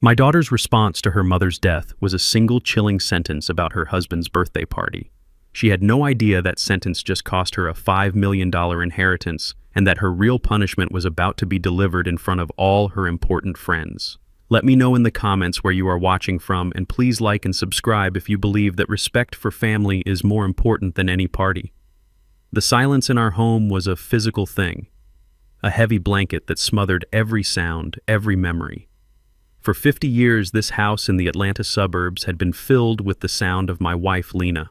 My daughter's response to her mother's death was a single chilling sentence about her husband's birthday party. She had no idea that sentence just cost her a $5 million inheritance and that her real punishment was about to be delivered in front of all her important friends. Let me know in the comments where you are watching from, and please like and subscribe if you believe that respect for family is more important than any party. The silence in our home was a physical thing, a heavy blanket that smothered every sound, every memory. For 50 years, this house in the Atlanta suburbs had been filled with the sound of my wife, Lena.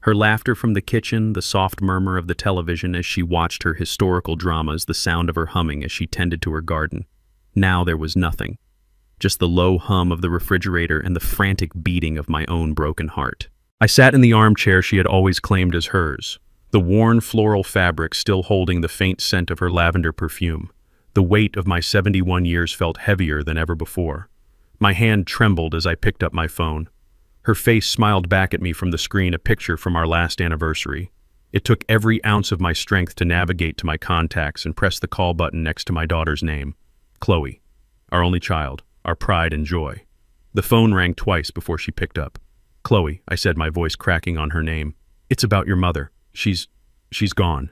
Her laughter from the kitchen, the soft murmur of the television as she watched her historical dramas, the sound of her humming as she tended to her garden. Now there was nothing. Just the low hum of the refrigerator and the frantic beating of my own broken heart. I sat in the armchair she had always claimed as hers, the worn floral fabric still holding the faint scent of her lavender perfume. The weight of my 71 years felt heavier than ever before. My hand trembled as I picked up my phone. Her face smiled back at me from the screen, a picture from our last anniversary. It took every ounce of my strength to navigate to my contacts and press the call button next to my daughter's name. Chloe, our only child, our pride and joy. The phone rang twice before she picked up. Chloe, I said, my voice cracking on her name. It's about your mother. She's gone.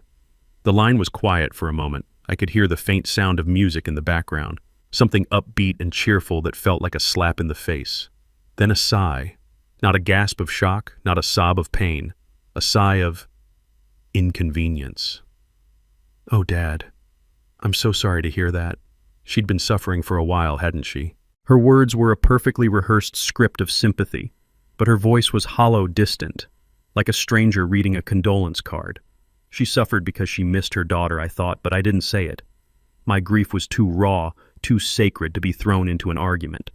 The line was quiet for a moment. I could hear the faint sound of music in the background, something upbeat and cheerful that felt like a slap in the face. Then a sigh. Not a gasp of shock, not a sob of pain. A sigh of inconvenience. Oh, Dad. I'm so sorry to hear that. She'd been suffering for a while, hadn't she? Her words were a perfectly rehearsed script of sympathy, but her voice was hollow, distant, like a stranger reading a condolence card. She suffered because she missed her daughter, I thought, but I didn't say it. My grief was too raw, too sacred to be thrown into an argument.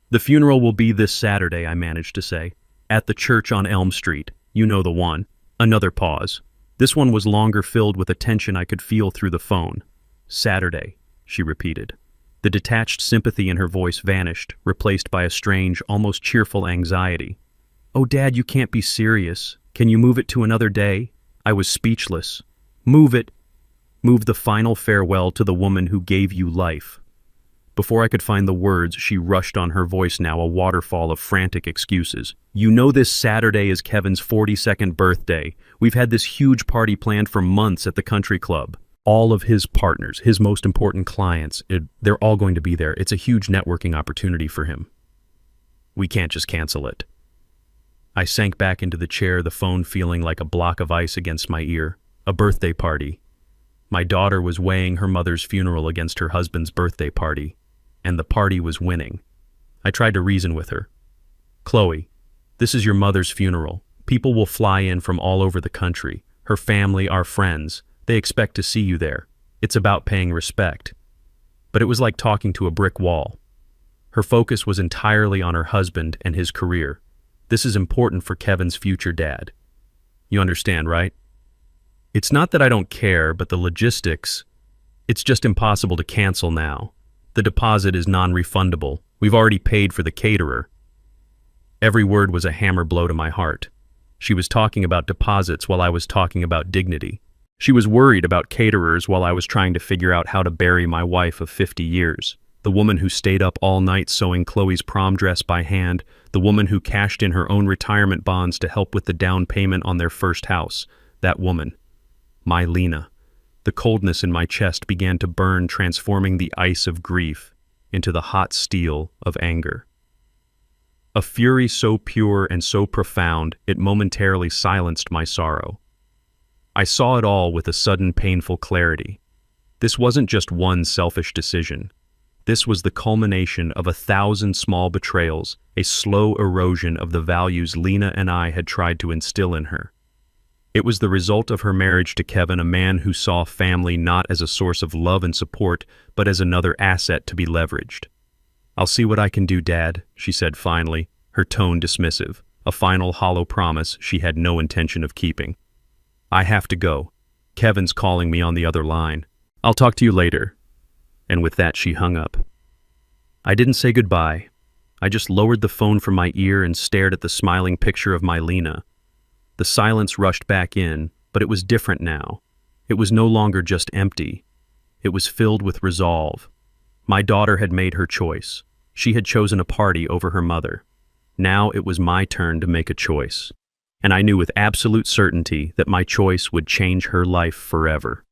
The funeral will be this Saturday, I managed to say, at the church on Elm Street. You know the one. Another pause. This one was longer, filled with a tension I could feel through the phone. Saturday, she repeated. The detached sympathy in her voice vanished, replaced by a strange, almost cheerful anxiety. Oh, Dad, you can't be serious. Can you move it to another day? I was speechless. Move it. Move the final farewell to the woman who gave you life. Before I could find the words, she rushed on, her voice now a waterfall of frantic excuses. You know this Saturday is Kevin's 42nd birthday. We've had this huge party planned for months at the country club. All of his partners, his most important clients, they're all going to be there. It's a huge networking opportunity for him. We can't just cancel it. I sank back into the chair, the phone feeling like a block of ice against my ear. A birthday party. My daughter was weighing her mother's funeral against her husband's birthday party, and the party was winning. I tried to reason with her. Chloe, this is your mother's funeral. People will fly in from all over the country. Her family, our friends. They expect to see you there. It's about paying respect. But it was like talking to a brick wall. Her focus was entirely on her husband and his career. This is important for Kevin's future dad. You understand, right? It's not that I don't care, but the logistics, it's just impossible to cancel now. The deposit is non-refundable. We've already paid for the caterer. Every word was a hammer blow to my heart. She was talking about deposits while I was talking about dignity. She was worried about caterers while I was trying to figure out how to bury my wife of 50 years. The woman who stayed up all night sewing Chloe's prom dress by hand, the woman who cashed in her own retirement bonds to help with the down payment on their first house. That woman. My Lena. The coldness in my chest began to burn, transforming the ice of grief into the hot steel of anger. A fury so pure and so profound, it momentarily silenced my sorrow. I saw it all with a sudden painful clarity. This wasn't just one selfish decision. This was the culmination of 1,000 small betrayals, a slow erosion of the values Lena and I had tried to instill in her. It was the result of her marriage to Kevin, a man who saw family not as a source of love and support, but as another asset to be leveraged. I'll see what I can do, Dad, she said finally, her tone dismissive, a final hollow promise she had no intention of keeping. I have to go. Kevin's calling me on the other line. I'll talk to you later. And with that, she hung up. I didn't say goodbye. I just lowered the phone from my ear and stared at the smiling picture of my Lena. The silence rushed back in, but it was different now. It was no longer just empty. It was filled with resolve. My daughter had made her choice. She had chosen a party over her mother. Now it was my turn to make a choice. And I knew with absolute certainty that my choice would change her life forever.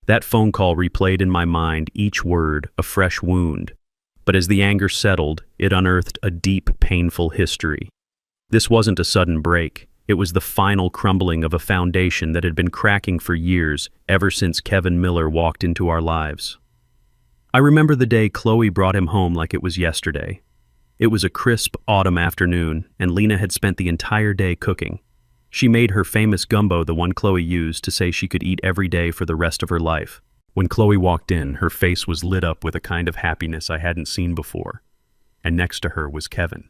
That phone call replayed in my mind, each word a fresh wound. But as the anger settled, it unearthed a deep, painful history. This wasn't a sudden break. It was the final crumbling of a foundation that had been cracking for years, ever since Kevin Miller walked into our lives. I remember the day Chloe brought him home like it was yesterday. It was a crisp autumn afternoon, and Lena had spent the entire day cooking. She made her famous gumbo, the one Chloe used to say she could eat every day for the rest of her life. When Chloe walked in, her face was lit up with a kind of happiness I hadn't seen before. And next to her was Kevin.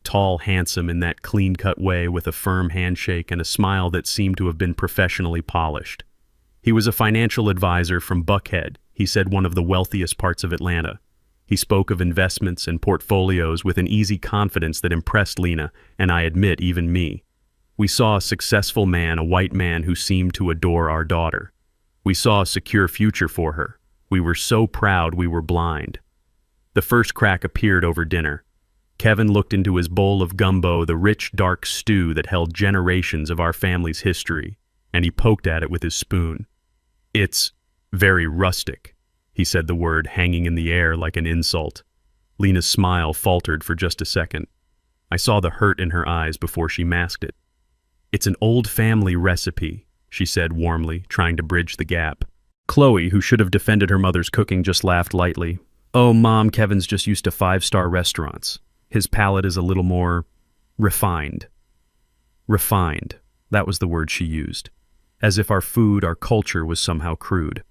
Tall, handsome in that clean-cut way, with a firm handshake and a smile that seemed to have been professionally polished. He was a financial advisor from Buckhead, he said, one of the wealthiest parts of Atlanta. He spoke of investments and portfolios with an easy confidence that impressed Lena, and I admit, even me. We saw a successful man, a white man who seemed to adore our daughter. We saw a secure future for her. We were so proud we were blind. The first crack appeared over dinner. Kevin looked into his bowl of gumbo, the rich, dark stew that held generations of our family's history, and he poked at it with his spoon. "It's very rustic," he said, the word hanging in the air like an insult. Lena's smile faltered for just a second. I saw the hurt in her eyes before she masked it. "It's an old family recipe," she said warmly, trying to bridge the gap. Chloe, who should have defended her mother's cooking, just laughed lightly. "Oh, Mom, Kevin's just used to five-star restaurants. His palate is a little more refined." Refined, that was the word she used. As if our food, our culture, was somehow crude.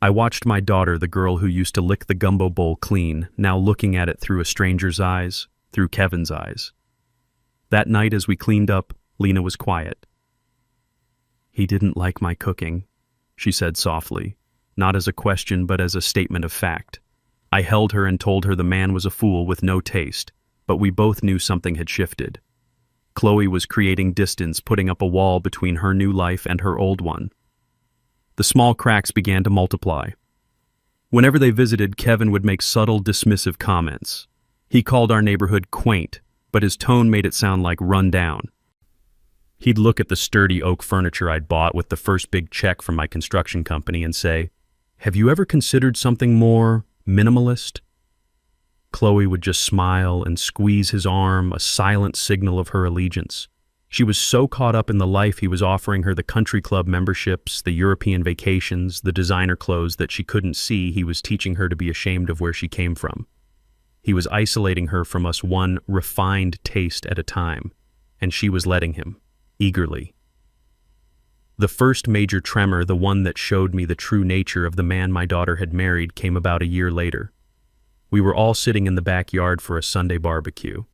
I watched my daughter, the girl who used to lick the gumbo bowl clean, now looking at it through a stranger's eyes, through Kevin's eyes. That night as we cleaned up, Lena was quiet. "He didn't like my cooking," she said softly, not as a question but as a statement of fact. I held her and told her the man was a fool with no taste, but we both knew something had shifted. Chloe was creating distance, putting up a wall between her new life and her old one. The small cracks began to multiply. Whenever they visited, Kevin would make subtle, dismissive comments. He called our neighborhood quaint, but his tone made it sound like run down. He'd look at the sturdy oak furniture I'd bought with the first big check from my construction company and say, "Have you ever considered something more minimalist?" Chloe would just smile and squeeze his arm, a silent signal of her allegiance. She was so caught up in the life he was offering her, the country club memberships, the European vacations, the designer clothes, that she couldn't see he was teaching her to be ashamed of where she came from. He was isolating her from us, one refined taste at a time, and she was letting him, eagerly. The first major tremor, the one that showed me the true nature of the man my daughter had married, came about a year later. We were all sitting in the backyard for a Sunday barbecue.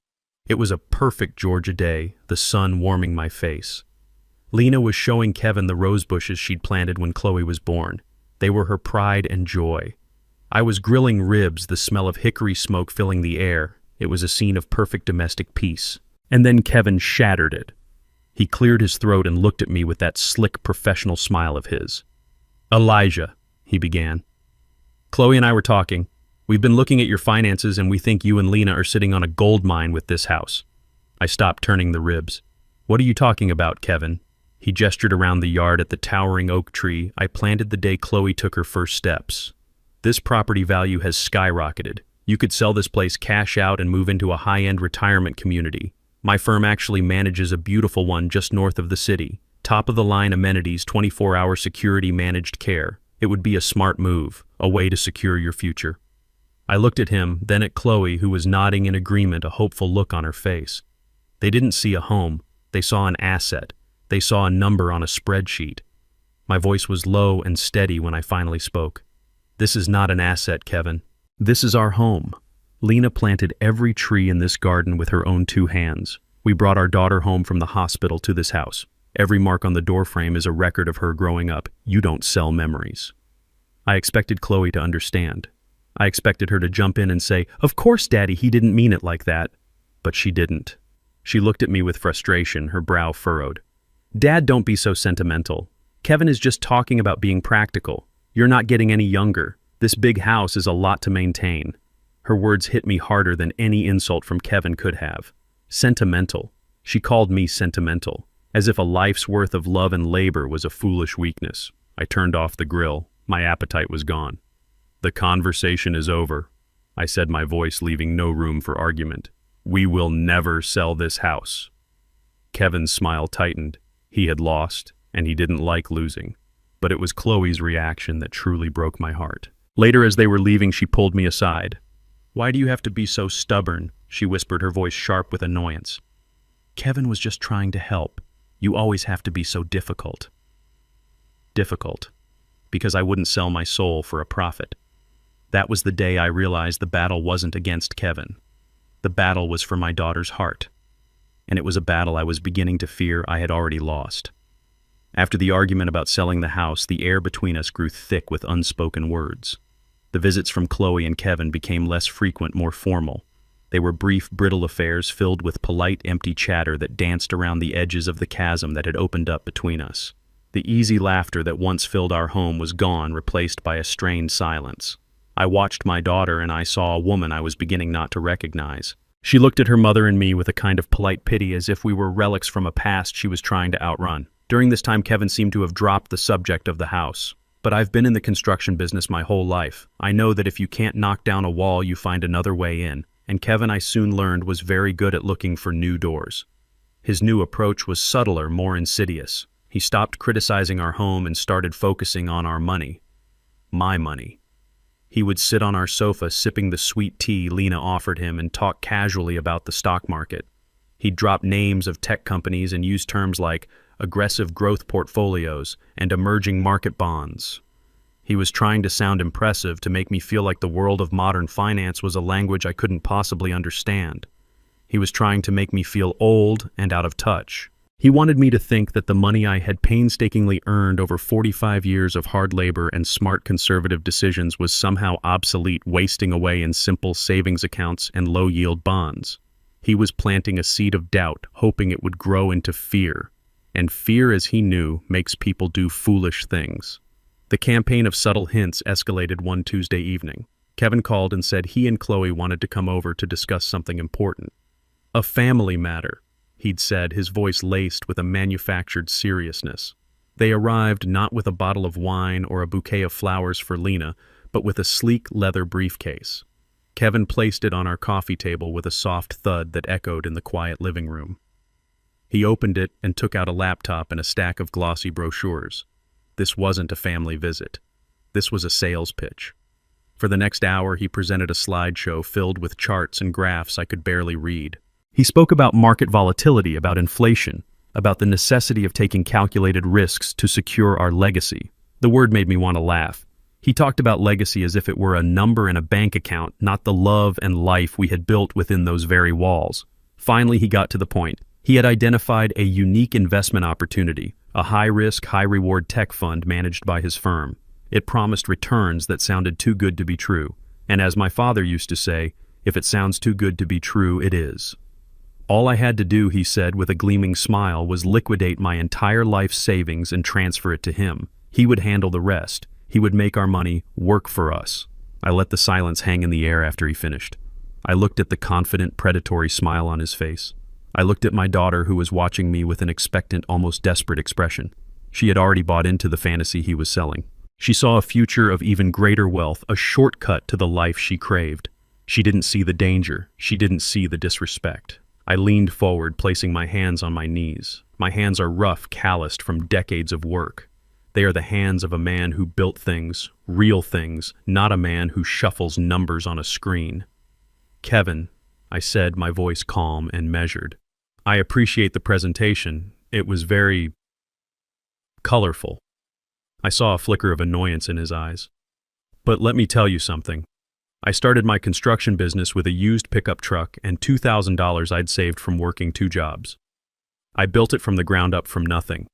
It was a perfect Georgia day, the sun warming my face. Lena was showing Kevin the rose bushes she'd planted when Chloe was born. They were her pride and joy. I was grilling ribs, the smell of hickory smoke filling the air. It was a scene of perfect domestic peace. And then Kevin shattered it. He cleared his throat and looked at me with that slick professional smile of his. "Elijah," he began. "Chloe and I were talking. We've been looking at your finances and we think you and Lena are sitting on a gold mine with this house." I stopped turning the ribs. "What are you talking about, Kevin?" He gestured around the yard at the towering oak tree I planted the day Chloe took her first steps. "This property value has skyrocketed. You could sell this place cash out and move into a high-end retirement community. My firm actually manages a beautiful one just north of the city. Top-of-the-line amenities, 24-hour security, managed care. It would be a smart move, a way to secure your future." I looked at him, then at Chloe, who was nodding in agreement, a hopeful look on her face. They didn't see a home. They saw an asset. They saw a number on a spreadsheet. My voice was low and steady when I finally spoke. "This is not an asset, Kevin. This is our home." Lena planted every tree in this garden with her own 2 hands. We brought our daughter home from the hospital to this house. Every mark on the doorframe is a record of her growing up. You don't sell memories. I expected Chloe to understand. I expected her to jump in and say, "Of course, Daddy, he didn't mean it like that." But she didn't. She looked at me with frustration, her brow furrowed. "Dad, don't be so sentimental. Kevin is just talking about being practical. You're not getting any younger. This big house is a lot to maintain." Her words hit me harder than any insult from Kevin could have. Sentimental. She called me sentimental, as if a life's worth of love and labor was a foolish weakness. I turned off the grill. My appetite was gone. "The conversation is over," I said, my voice leaving no room for argument. "We will never sell this house." Kevin's smile tightened. He had lost, and he didn't like losing. But it was Chloe's reaction that truly broke my heart. Later, as they were leaving, she pulled me aside. "Why do you have to be so stubborn?" she whispered, her voice sharp with annoyance. "Kevin was just trying to help. You always have to be so difficult." Difficult. Because I wouldn't sell my soul for a profit. That was the day I realized the battle wasn't against Kevin. The battle was for my daughter's heart. And it was a battle I was beginning to fear I had already lost. After the argument about selling the house, the air between us grew thick with unspoken words. The visits from Chloe and Kevin became less frequent, more formal. They were brief, brittle affairs filled with polite, empty chatter that danced around the edges of the chasm that had opened up between us. The easy laughter that once filled our home was gone, replaced by a strained silence. I watched my daughter, and I saw a woman I was beginning not to recognize. She looked at her mother and me with a kind of polite pity, as if we were relics from a past she was trying to outrun. During this time, Kevin seemed to have dropped the subject of the house. But I've been in the construction business my whole life. I know that if you can't knock down a wall, you find another way in. And Kevin, I soon learned, was very good at looking for new doors. His new approach was subtler, more insidious. He stopped criticizing our home and started focusing on our money. My money. He would sit on our sofa sipping the sweet tea Lena offered him and talk casually about the stock market. He'd drop names of tech companies and use terms like aggressive growth portfolios and emerging market bonds. He was trying to sound impressive, to make me feel like the world of modern finance was a language I couldn't possibly understand. He was trying to make me feel old and out of touch. He wanted me to think that the money I had painstakingly earned over 45 years of hard labor and smart conservative decisions was somehow obsolete, wasting away in simple savings accounts and low-yield bonds. He was planting a seed of doubt, hoping it would grow into fear. And fear, as he knew, makes people do foolish things. The campaign of subtle hints escalated one Tuesday evening. Kevin called and said he and Chloe wanted to come over to discuss something important. "A family matter," he'd said, his voice laced with a manufactured seriousness. They arrived not with a bottle of wine or a bouquet of flowers for Lena, but with a sleek leather briefcase. Kevin placed it on our coffee table with a soft thud that echoed in the quiet living room. He opened it and took out a laptop and a stack of glossy brochures. This wasn't a family visit. This was a sales pitch. For the next hour, he presented a slideshow filled with charts and graphs I could barely read. He spoke about market volatility, about inflation, about the necessity of taking calculated risks to secure our legacy. The word made me want to laugh. He talked about legacy as if it were a number in a bank account, not the love and life we had built within those very walls. Finally, he got to the point. He had identified a unique investment opportunity, a high-risk, high-reward tech fund managed by his firm. It promised returns that sounded too good to be true. And as my father used to say, if it sounds too good to be true, it is. All I had to do, he said with a gleaming smile, was liquidate my entire life's savings and transfer it to him. He would handle the rest. He would make our money work for us. I let the silence hang in the air after he finished. I looked at the confident, predatory smile on his face. I looked at my daughter, who was watching me with an expectant, almost desperate expression. She had already bought into the fantasy he was selling. She saw a future of even greater wealth, a shortcut to the life she craved. She didn't see the danger. She didn't see the disrespect. I leaned forward, placing my hands on my knees. My hands are rough, calloused from decades of work. They are the hands of a man who built things, real things, not a man who shuffles numbers on a screen. "Kevin," I said, my voice calm and measured. "I appreciate the presentation. It was very colorful." I saw a flicker of annoyance in his eyes. "But let me tell you something. I started my construction business with a used pickup truck and $2,000 I'd saved from working 2 jobs. I built it from the ground up from nothing.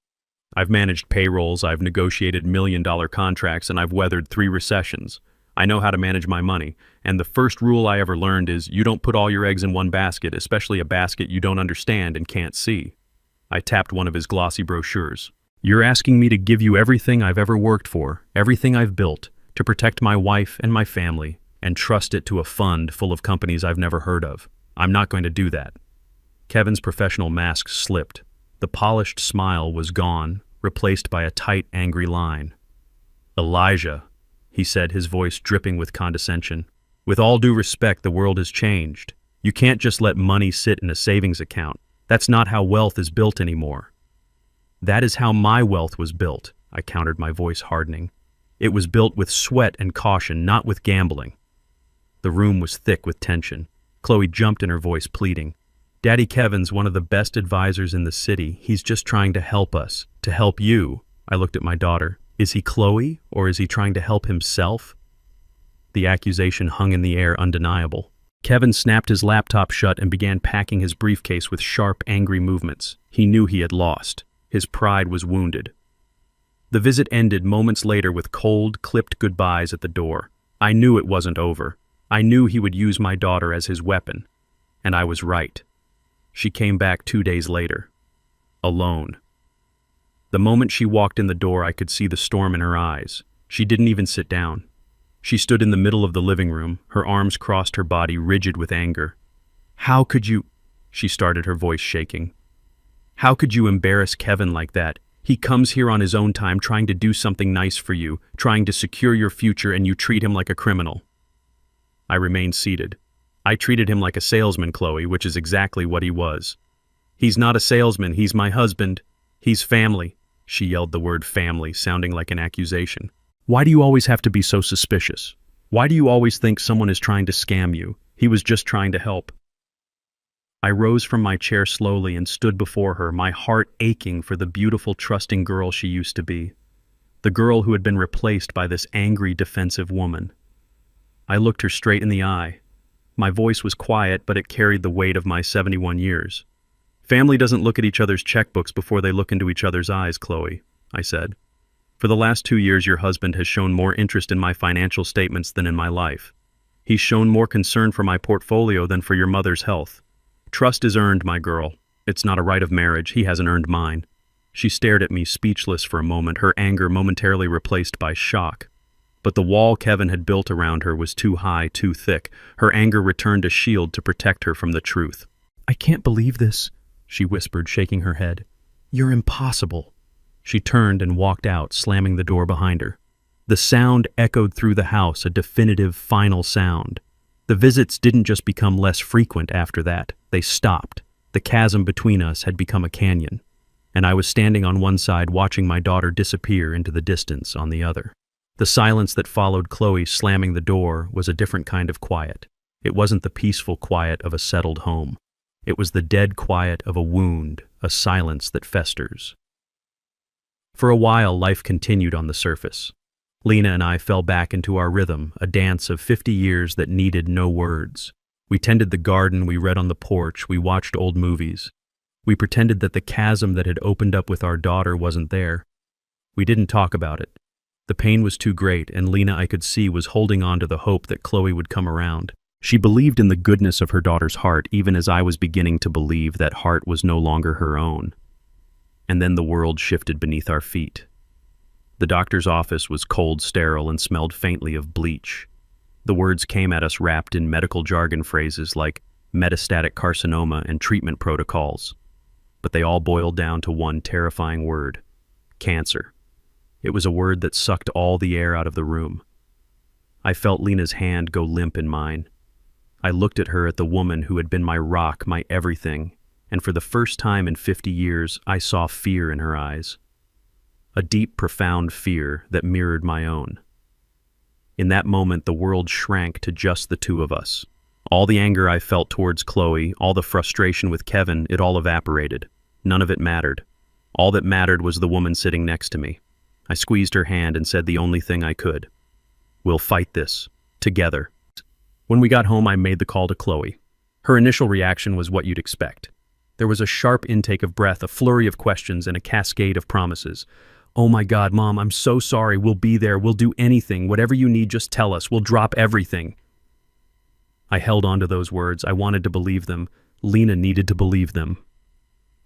I've managed payrolls, I've negotiated million-dollar contracts, and I've weathered 3 recessions. I know how to manage my money, and the first rule I ever learned is you don't put all your eggs in one basket, especially a basket you don't understand and can't see." I tapped one of his glossy brochures. "You're asking me to give you everything I've ever worked for, everything I've built, to protect my wife and my family, and trust it to a fund full of companies I've never heard of. I'm not going to do that. Kevin's professional mask slipped. The polished smile was gone, replaced by a tight, angry line. Elijah, he said, his voice dripping with condescension. With all due respect, the world has changed. You can't just let money sit in a savings account. That's not how wealth is built anymore. That is how my wealth was built, I countered, my voice hardening. It was built with sweat and caution, not with gambling. The room was thick with tension. Chloe jumped in, her voice pleading. Daddy Kevin's one of the best advisors in the city. He's just trying to help us, to help you. I looked at my daughter. Is he Chloe, or is he trying to help himself? The accusation hung in the air, undeniable. Kevin snapped his laptop shut and began packing his briefcase with sharp, angry movements. He knew he had lost. His pride was wounded. The visit ended moments later with cold, clipped goodbyes at the door. I knew it wasn't over. I knew he would use my daughter as his weapon. And I was right. She came back 2 days later. Alone. The moment she walked in the door, I could see the storm in her eyes. She didn't even sit down. She stood in the middle of the living room, her arms crossed her body, rigid with anger. How could you? She started, her voice shaking. How could you embarrass Kevin like that? He comes here on his own time, trying to do something nice for you, trying to secure your future, and you treat him like a criminal. I remained seated. I treated him like a salesman, Chloe, which is exactly what he was. He's not a salesman, he's my husband. He's family. She yelled the word family, sounding like an accusation. Why do you always have to be so suspicious? Why do you always think someone is trying to scam you? He was just trying to help. I rose from my chair slowly and stood before her, my heart aching for the beautiful, trusting girl she used to be. The girl who had been replaced by this angry, defensive woman. I looked her straight in the eye. My voice was quiet, but it carried the weight of my 71 years. Family doesn't look at each other's checkbooks before they look into each other's eyes, Chloe, I said. For the last 2 years, your husband has shown more interest in my financial statements than in my life. He's shown more concern for my portfolio than for your mother's health. Trust is earned, my girl. It's not a right of marriage. He hasn't earned mine. She stared at me, speechless for a moment, her anger momentarily replaced by shock. But the wall Kevin had built around her was too high, too thick. Her anger returned a shield to protect her from the truth. I can't believe this, she whispered, shaking her head. You're impossible. She turned and walked out, slamming the door behind her. The sound echoed through the house, a definitive, final sound. The visits didn't just become less frequent after that. They stopped. The chasm between us had become a canyon, and I was standing on one side watching my daughter disappear into the distance on the other. The silence that followed Chloe slamming the door was a different kind of quiet. It wasn't the peaceful quiet of a settled home. It was the dead quiet of a wound, a silence that festers. For a while, life continued on the surface. Lena and I fell back into our rhythm, a dance of 50 years that needed no words. We tended the garden, we read on the porch, we watched old movies. We pretended that the chasm that had opened up with our daughter wasn't there. We didn't talk about it. The pain was too great, and Lena, I could see, was holding on to the hope that Chloe would come around. She believed in the goodness of her daughter's heart, even as I was beginning to believe that heart was no longer her own. And then the world shifted beneath our feet. The doctor's office was cold, sterile, and smelled faintly of bleach. The words came at us wrapped in medical jargon phrases like metastatic carcinoma and treatment protocols. But they all boiled down to one terrifying word: cancer. It was a word that sucked all the air out of the room. I felt Lena's hand go limp in mine. I looked at her, at the woman who had been my rock, my everything, and for the first time in 50 years, I saw fear in her eyes. A deep, profound fear that mirrored my own. In that moment, the world shrank to just the two of us. All the anger I felt towards Chloe, all the frustration with Kevin, it all evaporated. None of it mattered. All that mattered was the woman sitting next to me. I squeezed her hand and said the only thing I could. We'll fight this. Together. When we got home, I made the call to Chloe. Her initial reaction was what you'd expect. There was a sharp intake of breath, a flurry of questions, and a cascade of promises. Oh my God, Mom, I'm so sorry. We'll be there. We'll do anything. Whatever you need, just tell us. We'll drop everything. I held on to those words. I wanted to believe them. Lena needed to believe them.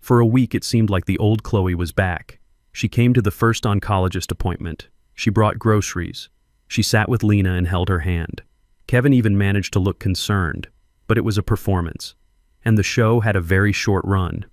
For a week, it seemed like the old Chloe was back. She came to the first oncologist appointment. She brought groceries. She sat with Lena and held her hand. Kevin even managed to look concerned, but it was a performance, and the show had a very short run.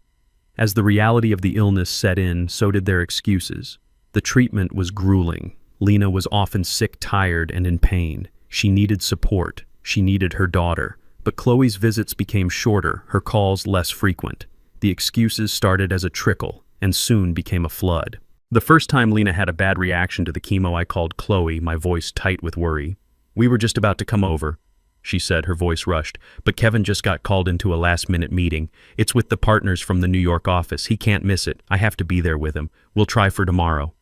As the reality of the illness set in, so did their excuses. The treatment was grueling. Lena was often sick, tired, and in pain. She needed support. She needed her daughter. But Chloe's visits became shorter, her calls less frequent. The excuses started as a trickle, and soon became a flood. The first time Lena had a bad reaction to the chemo, I called Chloe, my voice tight with worry. "We were just about to come over," she said, her voice rushed. "But Kevin just got called into a last-minute meeting. It's with the partners from the New York office. He can't miss it. I have to be there with him. We'll try for tomorrow."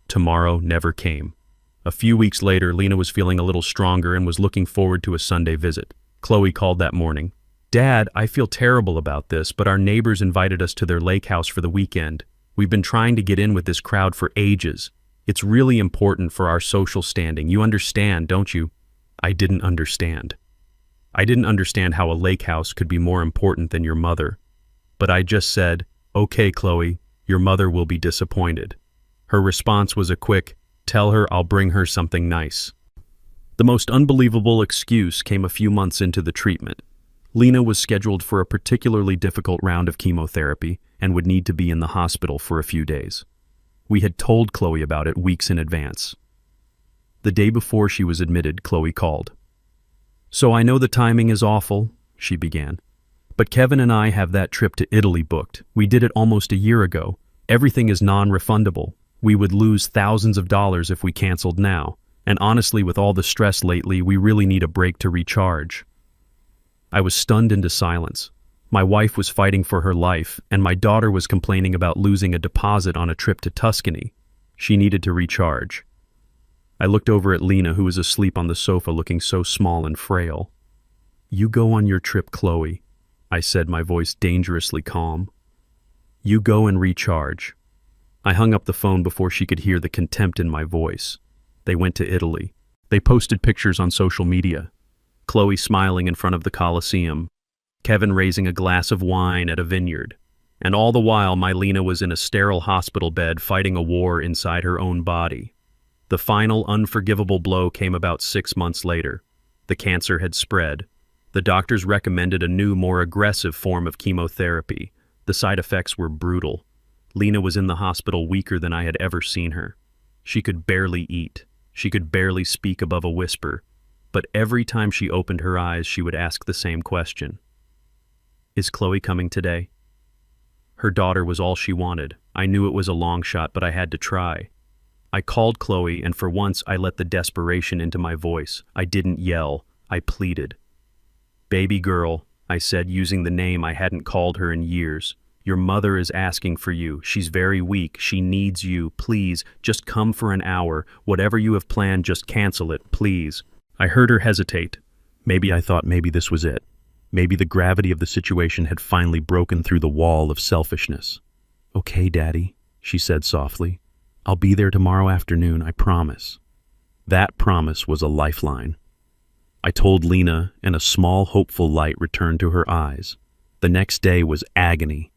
Tomorrow never came. A few weeks later, Lena was feeling a little stronger and was looking forward to a Sunday visit. Chloe called that morning. "Dad, I feel terrible about this, but our neighbors invited us to their lake house for the weekend. We've been trying to get in with this crowd for ages. It's really important for our social standing. You understand, don't you?" I didn't understand. I didn't understand how a lake house could be more important than your mother. But I just said, "Okay, Chloe, your mother will be disappointed." Her response was a quick, "Tell her I'll bring her something nice." The most unbelievable excuse came a few months into the treatment. Lena was scheduled for a particularly difficult round of chemotherapy and would need to be in the hospital for a few days. We had told Chloe about it weeks in advance. The day before she was admitted, Chloe called. "So I know the timing is awful," she began. "But Kevin and I have that trip to Italy booked. We did it almost a year ago. Everything is non-refundable. We would lose thousands of dollars if we canceled now. And honestly, with all the stress lately, we really need a break to recharge." I was stunned into silence. My wife was fighting for her life, and my daughter was complaining about losing a deposit on a trip to Tuscany. She needed to recharge. I looked over at Lena, who was asleep on the sofa looking so small and frail. "You go on your trip, Chloe," I said, my voice dangerously calm. "You go and recharge." I hung up the phone before she could hear the contempt in my voice. They went to Italy. They posted pictures on social media. Chloe smiling in front of the Colosseum. Kevin raising a glass of wine at a vineyard. And all the while, my Lena was in a sterile hospital bed fighting a war inside her own body. The final unforgivable blow came about 6 months later. The cancer had spread. The doctors recommended a new, more aggressive form of chemotherapy. The side effects were brutal. Lena was in the hospital weaker than I had ever seen her. She could barely eat. She could barely speak above a whisper. But every time she opened her eyes, she would ask the same question. "Is Chloe coming today?" Her daughter was all she wanted. I knew it was a long shot, but I had to try. I called Chloe, and for once I let the desperation into my voice. I didn't yell. I pleaded. "Baby girl," I said, using the name I hadn't called her in years. "Your mother is asking for you. She's very weak. She needs you. Please, just come for an hour. Whatever you have planned, just cancel it, please." I heard her hesitate. I thought maybe this was it. Maybe the gravity of the situation had finally broken through the wall of selfishness. "Okay, Daddy," she said softly. "I'll be there tomorrow afternoon, I promise." That promise was a lifeline. I told Lena, and a small, hopeful light returned to her eyes. The next day was agony.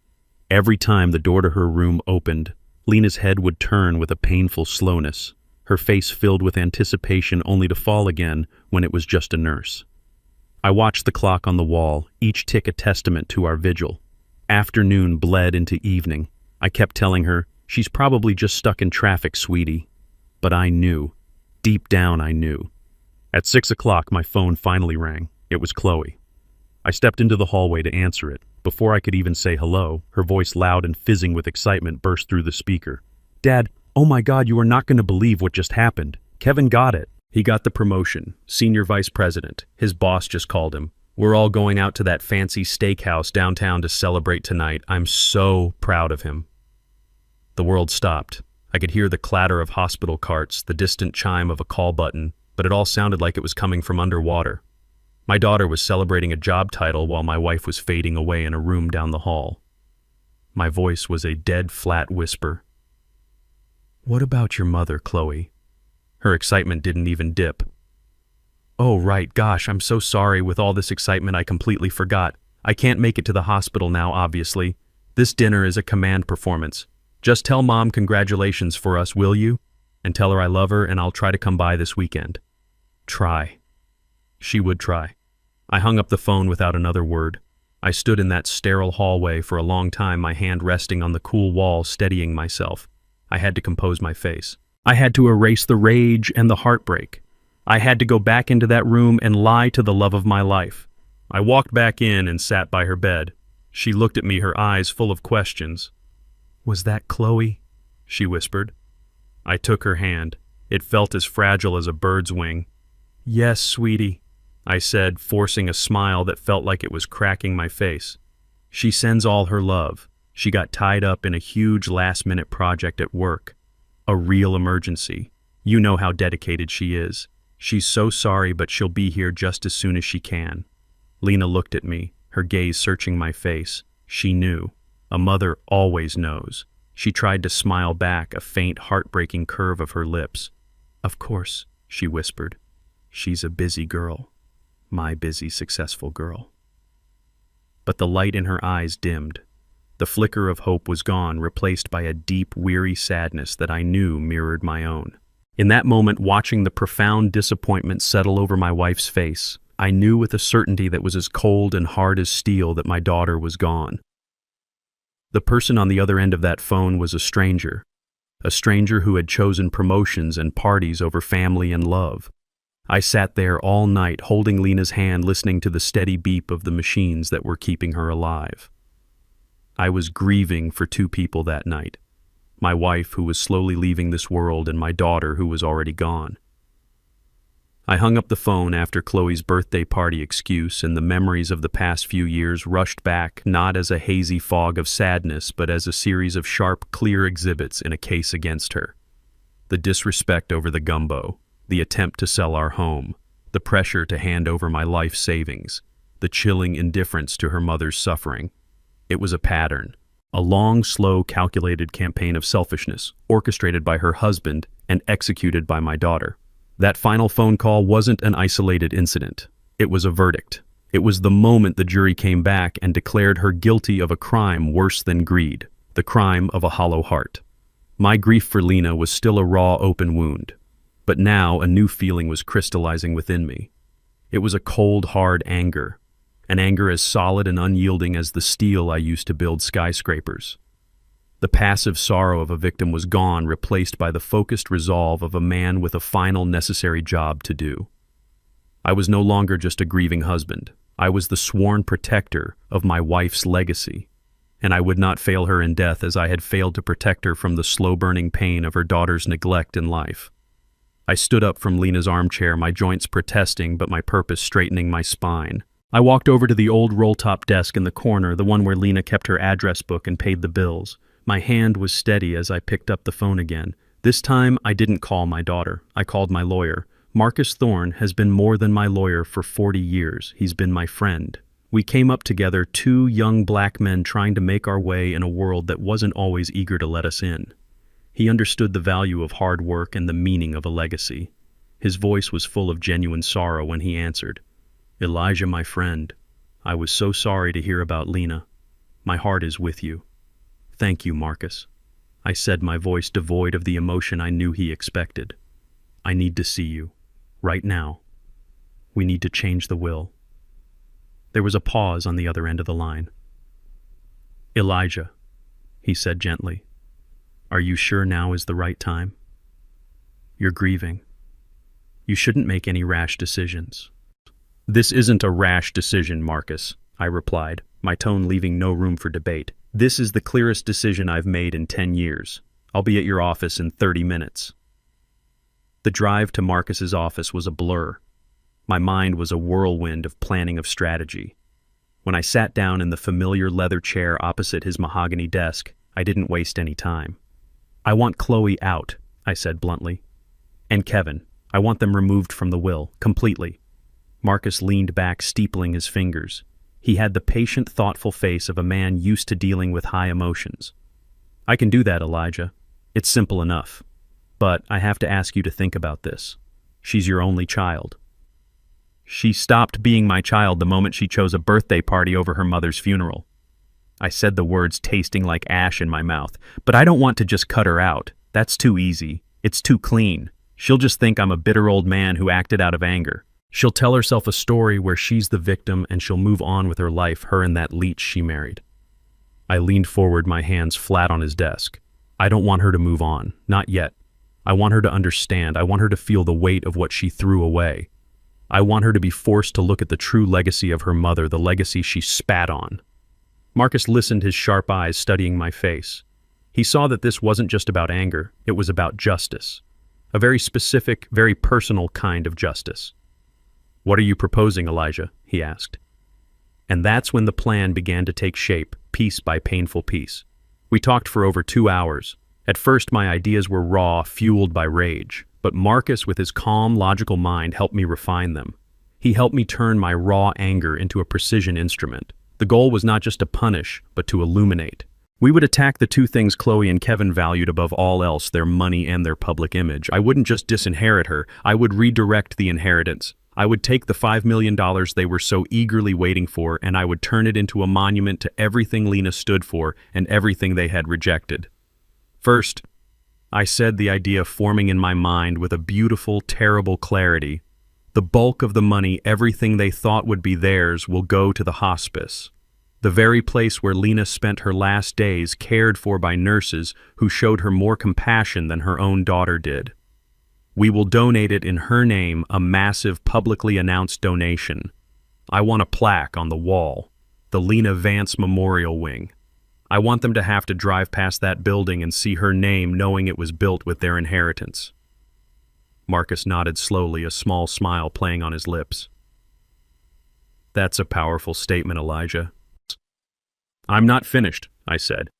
Every time the door to her room opened, Lena's head would turn with a painful slowness, her face filled with anticipation only to fall again when it was just a nurse. I watched the clock on the wall, each tick a testament to our vigil. Afternoon bled into evening. I kept telling her, "She's probably just stuck in traffic, sweetie." But I knew. Deep down I knew. At 6 o'clock, my phone finally rang. It was Chloe. I stepped into the hallway to answer it. Before I could even say hello, her voice loud and fizzing with excitement burst through the speaker. "Dad, oh my God, you are not going to believe what just happened. Kevin got it. He got the promotion. Senior vice president. His boss just called him. We're all going out to that fancy steakhouse downtown to celebrate tonight. I'm so proud of him." The world stopped. I could hear the clatter of hospital carts, the distant chime of a call button, but it all sounded like it was coming from underwater. My daughter was celebrating a job title while my wife was fading away in a room down the hall. My voice was a dead, flat whisper. "What about your mother, Chloe?" Her excitement didn't even dip. "Oh, right, gosh, I'm so sorry. With all this excitement, I completely forgot. I can't make it to the hospital now, obviously. This dinner is a command performance. Just tell Mom congratulations for us, will you? And tell her I love her and I'll try to come by this weekend." Try. She would try. I hung up the phone without another word. I stood in that sterile hallway for a long time, my hand resting on the cool wall, steadying myself. I had to compose my face. I had to erase the rage and the heartbreak. I had to go back into that room and lie to the love of my life. I walked back in and sat by her bed. She looked at me, her eyes full of questions. "Was that Chloe?" she whispered. I took her hand. It felt as fragile as a bird's wing. "Yes, sweetie," I said, forcing a smile that felt like it was cracking my face. "She sends all her love. She got tied up in a huge last-minute project at work. A real emergency. You know how dedicated she is. She's so sorry, but she'll be here just as soon as she can." Lena looked at me, her gaze searching my face. She knew. A mother always knows. She tried to smile back, a faint, heartbreaking curve of her lips. "Of course," she whispered. "She's a busy girl. My busy, successful girl." But the light in her eyes dimmed. The flicker of hope was gone, replaced by a deep, weary sadness that I knew mirrored my own. In that moment, watching the profound disappointment settle over my wife's face, I knew with a certainty that was as cold and hard as steel that my daughter was gone. The person on the other end of that phone was a stranger who had chosen promotions and parties over family and love. I sat there all night holding Lena's hand, listening to the steady beep of the machines that were keeping her alive. I was grieving for two people that night. My wife, who was slowly leaving this world, and my daughter, who was already gone. I hung up the phone after Chloe's birthday party excuse, and the memories of the past few years rushed back, not as a hazy fog of sadness, but as a series of sharp, clear exhibits in a case against her. The disrespect over the gumbo, the attempt to sell our home, the pressure to hand over my life savings, the chilling indifference to her mother's suffering. It was a pattern, a long, slow, calculated campaign of selfishness, orchestrated by her husband and executed by my daughter. That final phone call wasn't an isolated incident. It was a verdict. It was the moment the jury came back and declared her guilty of a crime worse than greed, the crime of a hollow heart. My grief for Lena was still a raw, open wound. But now a new feeling was crystallizing within me. It was a cold, hard anger, an anger as solid and unyielding as the steel I used to build skyscrapers. The passive sorrow of a victim was gone, replaced by the focused resolve of a man with a final necessary job to do. I was no longer just a grieving husband. I was the sworn protector of my wife's legacy, and I would not fail her in death as I had failed to protect her from the slow-burning pain of her daughter's neglect in life. I stood up from Lena's armchair, my joints protesting but my purpose straightening my spine. I walked over to the old roll-top desk in the corner, the one where Lena kept her address book and paid the bills. My hand was steady as I picked up the phone again. This time, I didn't call my daughter. I called my lawyer. Marcus Thorne has been more than my lawyer for 40 years. He's been my friend. We came up together, two young black men trying to make our way in a world that wasn't always eager to let us in. He understood the value of hard work and the meaning of a legacy. His voice was full of genuine sorrow when he answered. "Elijah, my friend, I was so sorry to hear about Lena. My heart is with you." "Thank you, Marcus," I said, my voice devoid of the emotion I knew he expected. "I need to see you. Right now. We need to change the will." There was a pause on the other end of the line. "Elijah," he said gently, "are you sure now is the right time? You're grieving. You shouldn't make any rash decisions." "This isn't a rash decision, Marcus," I replied, my tone leaving no room for debate. "This is the clearest decision I've made in 10 years. I'll be at your office in 30 minutes. The drive to Marcus's office was a blur. My mind was a whirlwind of planning, of strategy. When I sat down in the familiar leather chair opposite his mahogany desk, I didn't waste any time. "I want Chloe out," I said bluntly. "And Kevin. I want them removed from the will, completely." Marcus leaned back, steepling his fingers. He had the patient, thoughtful face of a man used to dealing with high emotions. "I can do that, Elijah. It's simple enough. But I have to ask you to think about this. She's your only child." "She stopped being my child the moment she chose a birthday party over her mother's funeral." I said the words tasting like ash in my mouth. "But I don't want to just cut her out. That's too easy. It's too clean. She'll just think I'm a bitter old man who acted out of anger. She'll tell herself a story where she's the victim and she'll move on with her life, her and that leech she married. I leaned forward, my hands flat on his desk. I don't want her to move on, not yet. I want her to understand. I want her to feel the weight of what she threw away. I want her to be forced to look at the true legacy of her mother, the legacy she spat on. Marcus listened, his sharp eyes studying my face. He saw that this wasn't just about anger, it was about justice. A very specific, very personal kind of justice. "What are you proposing, Elijah?" he asked. And that's when the plan began to take shape, piece by painful piece. We talked for over 2 hours. At first, my ideas were raw, fueled by rage, but Marcus, with his calm, logical mind, helped me refine them. He helped me turn my raw anger into a precision instrument. The goal was not just to punish, but to illuminate. We would attack the two things Chloe and Kevin valued above all else, their money and their public image. I wouldn't just disinherit her, I would redirect the inheritance. I would take the $5 million they were so eagerly waiting for, and I would turn it into a monument to everything Lena stood for and everything they had rejected. First, I said, the idea forming in my mind with a beautiful, terrible clarity. The bulk of the money, everything they thought would be theirs, will go to the hospice. The very place where Lena spent her last days, cared for by nurses who showed her more compassion than her own daughter did. We will donate it in her name, a massive publicly announced donation. I want a plaque on the wall, the Lena Vance Memorial Wing. I want them to have to drive past that building and see her name, knowing it was built with their inheritance. Marcus nodded slowly, a small smile playing on his lips. That's a powerful statement, Elijah. I'm not finished, I said.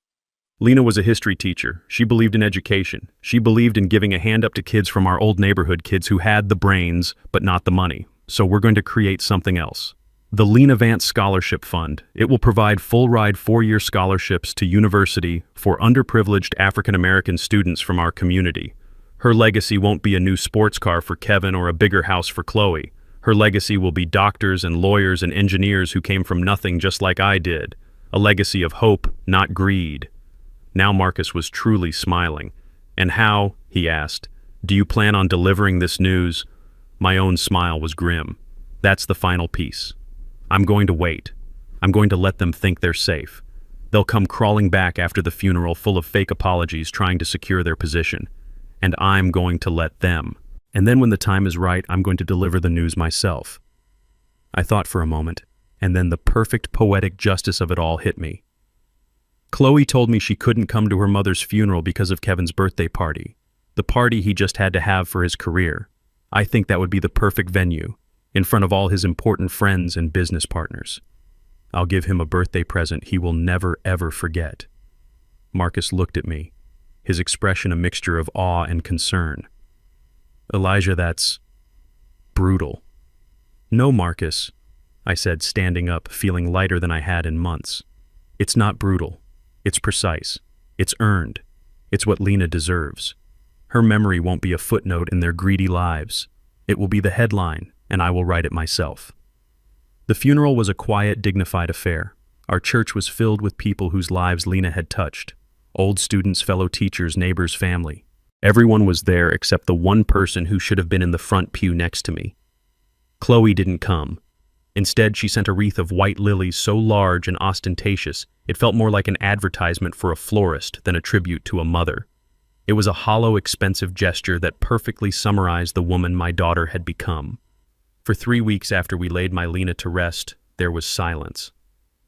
Lena was a history teacher. She believed in education. She believed in giving a hand up to kids from our old neighborhood, kids who had the brains, but not the money. So we're going to create something else. The Lena Vance Scholarship Fund. It will provide full-ride 4-year scholarships to university for underprivileged African-American students from our community. Her legacy won't be a new sports car for Kevin or a bigger house for Chloe. Her legacy will be doctors and lawyers and engineers who came from nothing just like I did. A legacy of hope, not greed. Now Marcus was truly smiling. And how, he asked, do you plan on delivering this news? My own smile was grim. That's the final piece. I'm going to wait. I'm going to let them think they're safe. They'll come crawling back after the funeral full of fake apologies trying to secure their position. And I'm going to let them. And then when the time is right, I'm going to deliver the news myself. I thought for a moment, and then the perfect poetic justice of it all hit me. Chloe told me she couldn't come to her mother's funeral because of Kevin's birthday party. The party he just had to have for his career. I think that would be the perfect venue, in front of all his important friends and business partners. I'll give him a birthday present he will never, ever forget. Marcus looked at me, his expression a mixture of awe and concern. Elijah, that's brutal. No, Marcus, I said, standing up, feeling lighter than I had in months. It's not brutal. It's precise. It's earned. It's what Lena deserves. Her memory won't be a footnote in their greedy lives. It will be the headline, and I will write it myself. The funeral was a quiet, dignified affair. Our church was filled with people whose lives Lena had touched. Old students, fellow teachers, neighbors, family. Everyone was there except the one person who should have been in the front pew next to me. Chloe didn't come. Instead, she sent a wreath of white lilies so large and ostentatious, it felt more like an advertisement for a florist than a tribute to a mother. It was a hollow, expensive gesture that perfectly summarized the woman my daughter had become. For 3 weeks after we laid my Lena to rest, there was silence.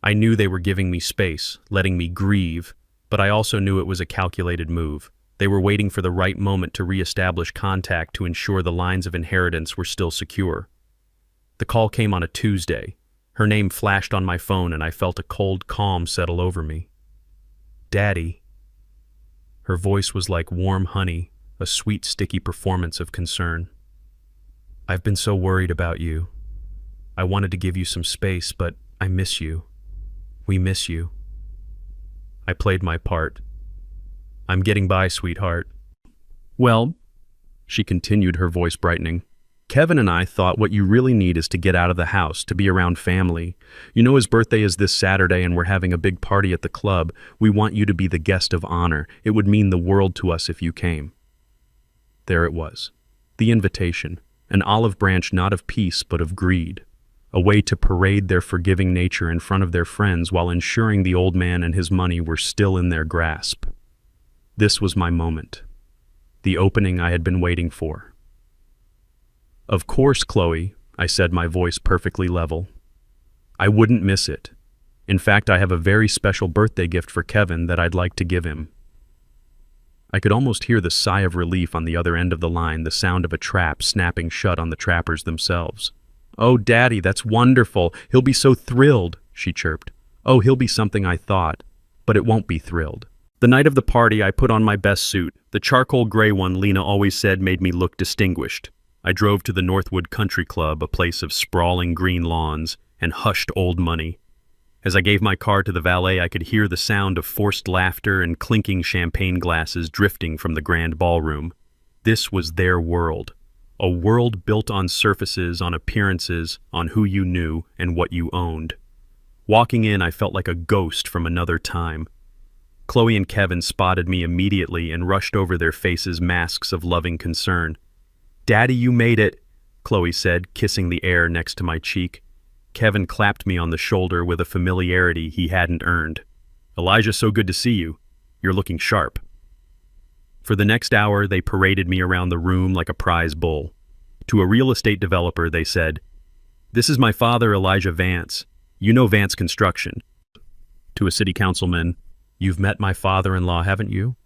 I knew they were giving me space, letting me grieve, but I also knew it was a calculated move. They were waiting for the right moment to reestablish contact to ensure the lines of inheritance were still secure. The call came on a Tuesday. Her name flashed on my phone and I felt a cold calm settle over me. Daddy. Her voice was like warm honey, a sweet, sticky performance of concern. I've been so worried about you. I wanted to give you some space, but I miss you. We miss you. I played my part. I'm getting by, sweetheart. Well, she continued, her voice brightening. Kevin and I thought what you really need is to get out of the house, to be around family. You know his birthday is this Saturday and we're having a big party at the club. We want you to be the guest of honor. It would mean the world to us if you came. There it was. The invitation. an olive branch not of peace but of greed, a way to parade their forgiving nature in front of their friends while ensuring the old man and his money were still in their grasp. This was my moment, the opening I had been waiting for. "Of course, Chloe," I said, my voice perfectly level. "I wouldn't miss it. In fact, I have a very special birthday gift for Kevin that I'd like to give him." I could almost hear the sigh of relief on the other end of the line, the sound of a trap snapping shut on the trappers themselves. "Oh, Daddy, that's wonderful. He'll be so thrilled," she chirped. "Oh, he'll be something I thought, but it won't be thrilled." The night of the party, I put on my best suit, the charcoal gray one Lena always said made me look distinguished. I drove to the Northwood Country Club, a place of sprawling green lawns and hushed old money. As I gave my car to the valet, I could hear the sound of forced laughter and clinking champagne glasses drifting from the grand ballroom. This was their world. A world built on surfaces, on appearances, on who you knew and what you owned. Walking in, I felt like a ghost from another time. Chloe and Kevin spotted me immediately and rushed over their faces masks of loving concern. "Daddy, you made it," Chloe said, kissing the air next to my cheek. Kevin clapped me on the shoulder with a familiarity he hadn't earned. "Elijah, so good to see you. You're looking sharp." For the next hour, they paraded me around the room like a prize bull. To a real estate developer, they said, "This is my father, Elijah Vance. You know Vance Construction." To a city councilman, "You've met my father-in-law, haven't you?"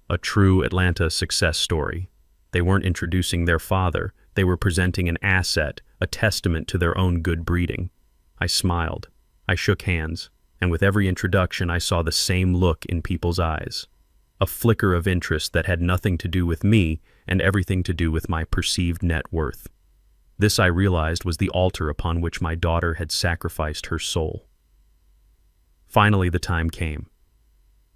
A true Atlanta success story. They weren't introducing their father. They were presenting an asset, a testament to their own good breeding. I smiled. I shook hands. And with every introduction, I saw the same look in people's eyes. A flicker of interest that had nothing to do with me and everything to do with my perceived net worth. This, I realized, was the altar upon which my daughter had sacrificed her soul. Finally, the time came.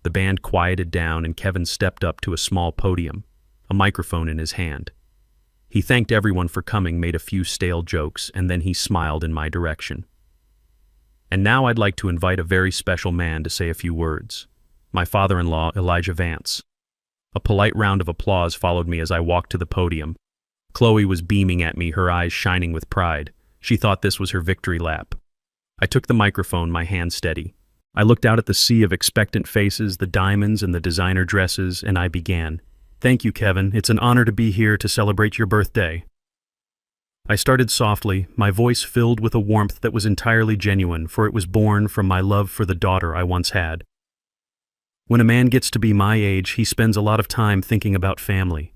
The band quieted down and Kevin stepped up to a small podium, a microphone in his hand. He thanked everyone for coming, made a few stale jokes, and then he smiled in my direction. "And now I'd like to invite a very special man to say a few words. My father-in-law, Elijah Vance." A polite round of applause followed me as I walked to the podium. Chloe was beaming at me, her eyes shining with pride. She thought this was her victory lap. I took the microphone, my hand steady. I looked out at the sea of expectant faces, the diamonds and the designer dresses, and I began. "Thank you, Kevin. It's an honor to be here to celebrate your birthday." I started softly, my voice filled with a warmth that was entirely genuine, for it was born from my love for the daughter I once had. When a man gets to be my age, he spends a lot of time thinking about family.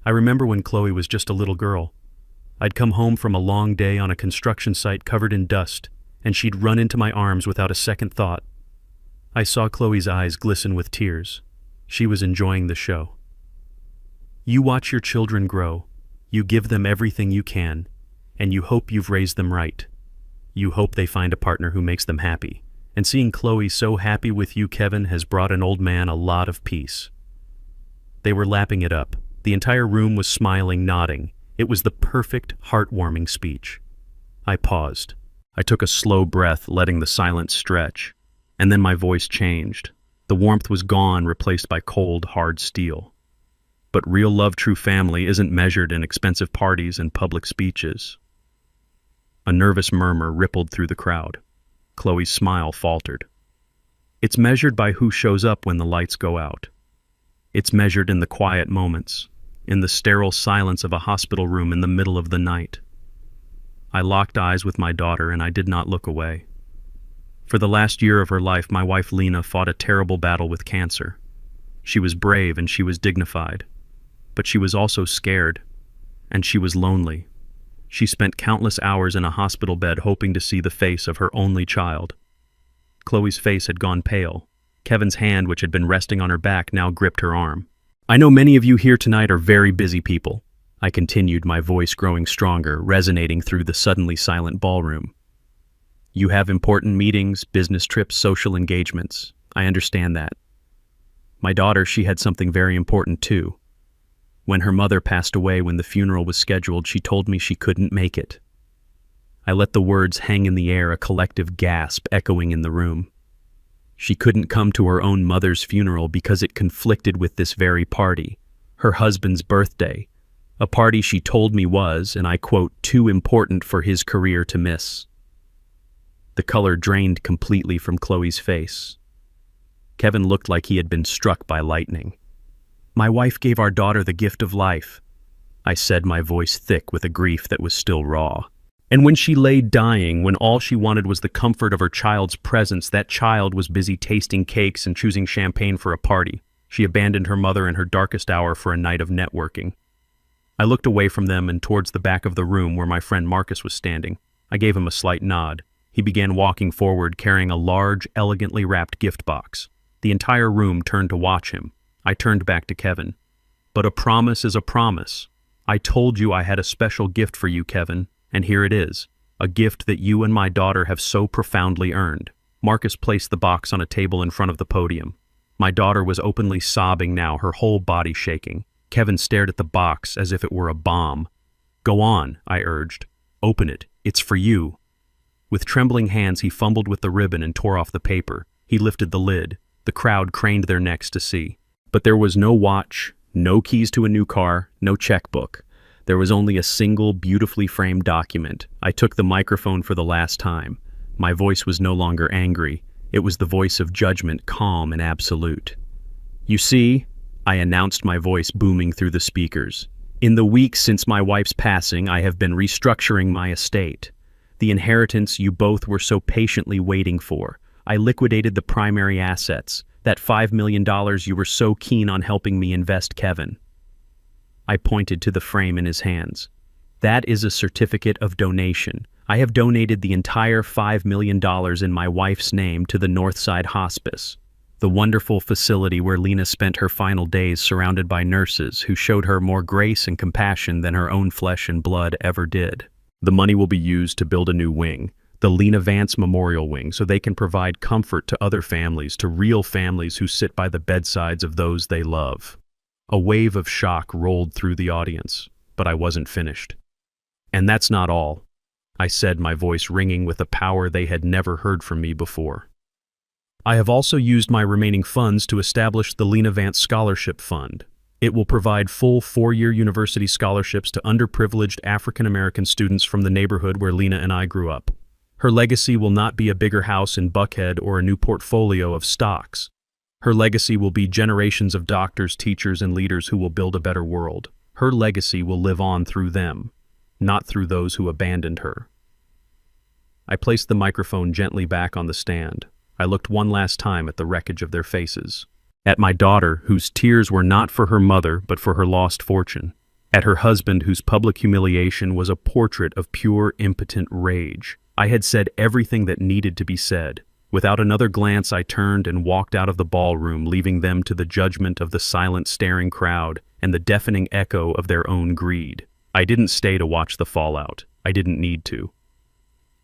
I remember when Chloe was just a little girl. I'd come home from a long day on a construction site covered in dust, and she'd run into my arms without a second thought. I saw Chloe's eyes glisten with tears. She was enjoying the show. You watch your children grow. You give them everything you can, and you hope you've raised them right. You hope they find a partner who makes them happy. And seeing Chloe so happy with you, Kevin, has brought an old man a lot of peace. They were lapping it up. The entire room was smiling, nodding. It was the perfect, heartwarming speech. I paused. I took a slow breath, letting the silence stretch. And then my voice changed. The warmth was gone, replaced by cold, hard steel. But real love, true family isn't measured in expensive parties and public speeches. A nervous murmur rippled through the crowd. Chloe's smile faltered. It's measured by who shows up when the lights go out. It's measured in the quiet moments, in the sterile silence of a hospital room in the middle of the night. I locked eyes with my daughter and I did not look away. For the last year of her life, my wife Lena fought a terrible battle with cancer. She was brave and she was dignified. But she was also scared, and she was lonely. She spent countless hours in a hospital bed hoping to see the face of her only child. Chloe's face had gone pale. Kevin's hand, which had been resting on her back, now gripped her arm. "I know many of you here tonight are very busy people," I continued, my voice growing stronger, resonating through the suddenly silent ballroom. "You have important meetings, business trips, social engagements. I understand that. My daughter, she had something very important too. When her mother passed away when the funeral was scheduled, she told me she couldn't make it." I let the words hang in the air, a collective gasp echoing in the room. She couldn't come to her own mother's funeral because it conflicted with this very party, her husband's birthday, A party she told me was, and I quote, too important for his career to miss. The color drained completely from Chloe's face. Kevin looked like he had been struck by lightning. "My wife gave our daughter the gift of life," I said, my voice thick with a grief that was still raw. "And when she lay dying, when all she wanted was the comfort of her child's presence, that child was busy tasting cakes and choosing champagne for a party. She abandoned her mother in her darkest hour for a night of networking." I looked away from them and towards the back of the room where my friend Marcus was standing. I gave him a slight nod. He began walking forward, carrying a large, elegantly wrapped gift box. The entire room turned to watch him. I turned back to Kevin. "But a promise is a promise. I told you I had a special gift for you, Kevin, and here it is, a gift that you and my daughter have so profoundly earned." Marcus placed the box on a table in front of the podium. My daughter was openly sobbing now, her whole body shaking. Kevin stared at the box as if it were a bomb. "Go on," I urged. "Open it. It's for you." With trembling hands, he fumbled with the ribbon and tore off the paper. He lifted the lid. The crowd craned their necks to see. But there was no watch, no keys to a new car, no checkbook. There was only a single, beautifully framed document. I took the microphone for the last time. My voice was no longer angry. It was the voice of judgment, calm and absolute. "You see," I announced, my voice booming through the speakers, "in the weeks since my wife's passing, I have been restructuring my estate. The inheritance you both were so patiently waiting for. I liquidated the primary assets, that $5 million you were so keen on helping me invest, Kevin." I pointed to the frame in his hands. "That is a certificate of donation. I have donated the entire $5 million in my wife's name to the Northside Hospice, the wonderful facility where Lena spent her final days surrounded by nurses who showed her more grace and compassion than her own flesh and blood ever did. The money will be used to build a new wing, the Lena Vance Memorial Wing, so they can provide comfort to other families, to real families who sit by the bedsides of those they love." A wave of shock rolled through the audience, but I wasn't finished. "And that's not all," I said, my voice ringing with a power they had never heard from me before. "I have also used my remaining funds to establish the Lena Vance Scholarship Fund. It will provide full 4-year university scholarships to underprivileged African-American students from the neighborhood where Lena and I grew up. Her legacy will not be a bigger house in Buckhead or a new portfolio of stocks. Her legacy will be generations of doctors, teachers, and leaders who will build a better world. Her legacy will live on through them, not through those who abandoned her." I placed the microphone gently back on the stand. I looked one last time at the wreckage of their faces. At my daughter, whose tears were not for her mother, but for her lost fortune. At her husband, whose public humiliation was a portrait of pure, impotent rage. I had said everything that needed to be said. Without another glance, I turned and walked out of the ballroom, leaving them to the judgment of the silent, staring crowd and the deafening echo of their own greed. I didn't stay to watch the fallout. I didn't need to.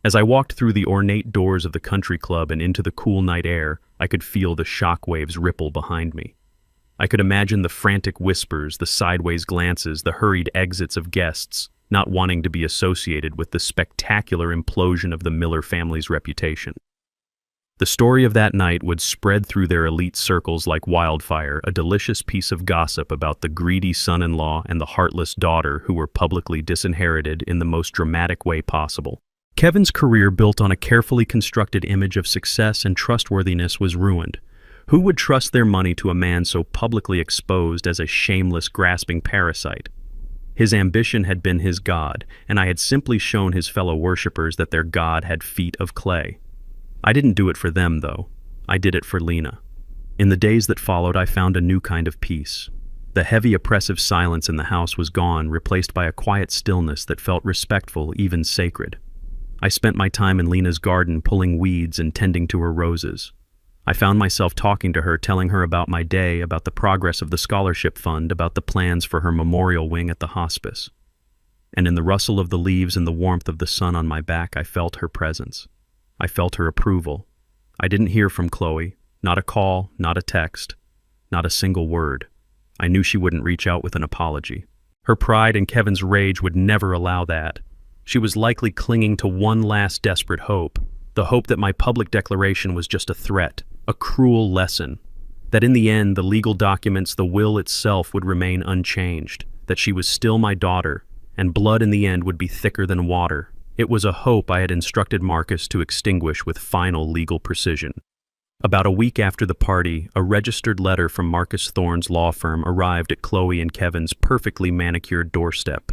As I walked through the ornate doors of the country club and into the cool night air, I could feel the shockwaves ripple behind me. I could imagine the frantic whispers, the sideways glances, the hurried exits of guests, not wanting to be associated with the spectacular implosion of the Miller family's reputation. The story of that night would spread through their elite circles like wildfire, a delicious piece of gossip about the greedy son-in-law and the heartless daughter who were publicly disinherited in the most dramatic way possible. Kevin's career, built on a carefully constructed image of success and trustworthiness, was ruined. Who would trust their money to a man so publicly exposed as a shameless, grasping parasite? His ambition had been his god, and I had simply shown his fellow worshippers that their god had feet of clay. I didn't do it for them, though. I did it for Lena. In the days that followed, I found a new kind of peace. The heavy, oppressive silence in the house was gone, replaced by a quiet stillness that felt respectful, even sacred. I spent my time in Lena's garden, pulling weeds and tending to her roses. I found myself talking to her, telling her about my day, about the progress of the scholarship fund, about the plans for her memorial wing at the hospice. And in the rustle of the leaves and the warmth of the sun on my back, I felt her presence. I felt her approval. I didn't hear from Chloe, not a call, not a text, not a single word. I knew she wouldn't reach out with an apology. Her pride and Kevin's rage would never allow that. She was likely clinging to one last desperate hope, the hope that my public declaration was just a threat, a cruel lesson, that in the end the legal documents, the will itself, would remain unchanged, that she was still my daughter, and blood in the end would be thicker than water. It was a hope I had instructed Marcus to extinguish with final legal precision. About a week after the party, a registered letter from Marcus Thorne's law firm arrived at Chloe and Kevin's perfectly manicured doorstep.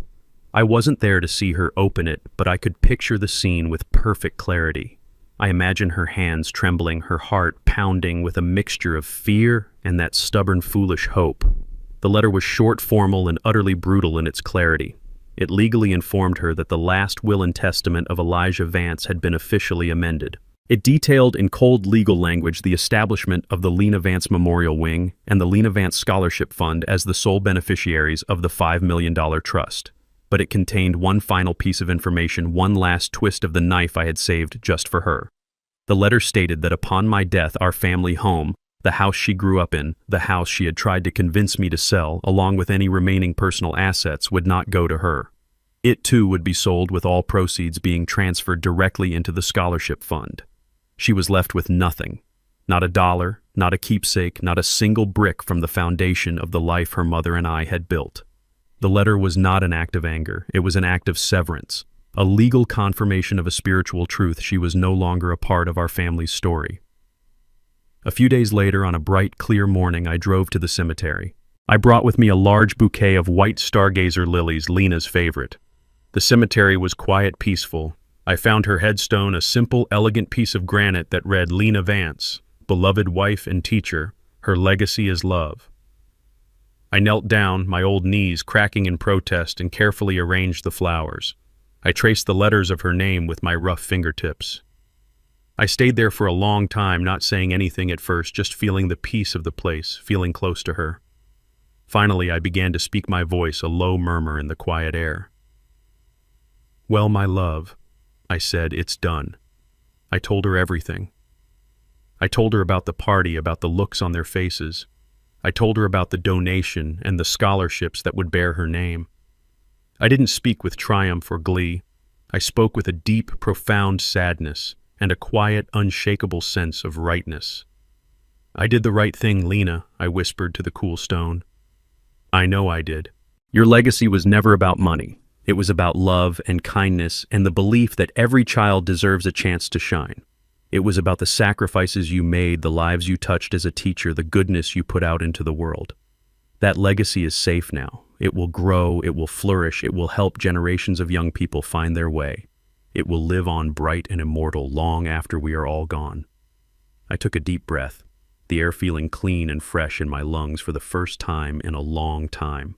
I wasn't there to see her open it, but I could picture the scene with perfect clarity. I imagine her hands trembling, her heart pounding with a mixture of fear and that stubborn, foolish hope. The letter was short, formal, and utterly brutal in its clarity. It legally informed her that the last will and testament of Elijah Vance had been officially amended. It detailed in cold legal language the establishment of the Lena Vance Memorial Wing and the Lena Vance Scholarship Fund as the sole beneficiaries of the $5 million trust. But it contained one final piece of information, one last twist of the knife I had saved just for her. The letter stated that upon my death, our family home, the house she grew up in, the house she had tried to convince me to sell, along with any remaining personal assets, would not go to her. It too would be sold, with all proceeds being transferred directly into the scholarship fund. She was left with nothing. Not a dollar, not a keepsake, not a single brick from the foundation of the life her mother and I had built. The letter was not an act of anger, it was an act of severance, a legal confirmation of a spiritual truth. She was no longer a part of our family's story. A few days later, on a bright, clear morning, I drove to the cemetery. I brought with me a large bouquet of white stargazer lilies, Lena's favorite. The cemetery was quiet, peaceful. I found her headstone, a simple, elegant piece of granite that read, Lena Vance, beloved wife and teacher, her legacy is love. I knelt down, my old knees cracking in protest, and carefully arranged the flowers. I traced the letters of her name with my rough fingertips. I stayed there for a long time, not saying anything at first, just feeling the peace of the place, feeling close to her. Finally, I began to speak my voice, a low murmur in the quiet air. Well, my love, I said, it's done. I told her everything. I told her about the party, about the looks on their faces. I told her about the donation and the scholarships that would bear her name. I didn't speak with triumph or glee. I spoke with a deep, profound sadness and a quiet, unshakable sense of rightness. I did the right thing, Lena, I whispered to the cool stone. I know I did. Your legacy was never about money. It was about love and kindness and the belief that every child deserves a chance to shine. It was about the sacrifices you made, the lives you touched as a teacher, the goodness you put out into the world. That legacy is safe now. It will grow, it will flourish, it will help generations of young people find their way. It will live on bright and immortal long after we are all gone. I took a deep breath, the air feeling clean and fresh in my lungs for the first time in a long time.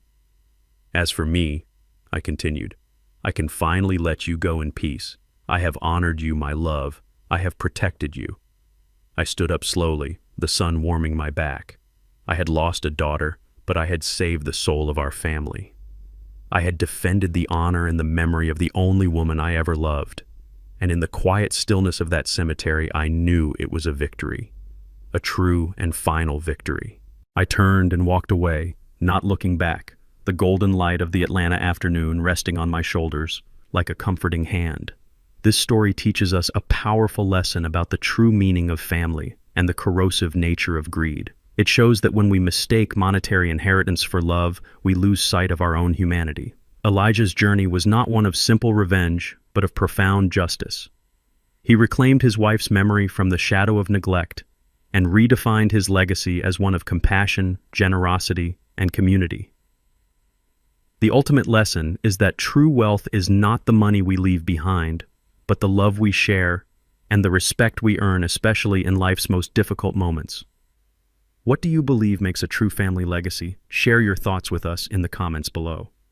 As for me, I continued, I can finally let you go in peace. I have honored you, my love. I have protected you. I stood up slowly, the sun warming my back. I had lost a daughter, but I had saved the soul of our family. I had defended the honor and the memory of the only woman I ever loved. And in the quiet stillness of that cemetery, I knew it was a victory. A true and final victory. I turned and walked away, not looking back, the golden light of the Atlanta afternoon resting on my shoulders like a comforting hand. This story teaches us a powerful lesson about the true meaning of family and the corrosive nature of greed. It shows that when we mistake monetary inheritance for love, we lose sight of our own humanity. Elijah's journey was not one of simple revenge, but of profound justice. He reclaimed his wife's memory from the shadow of neglect and redefined his legacy as one of compassion, generosity, and community. The ultimate lesson is that true wealth is not the money we leave behind, but the love we share and the respect we earn, especially in life's most difficult moments. What do you believe makes a true family legacy? Share your thoughts with us in the comments below.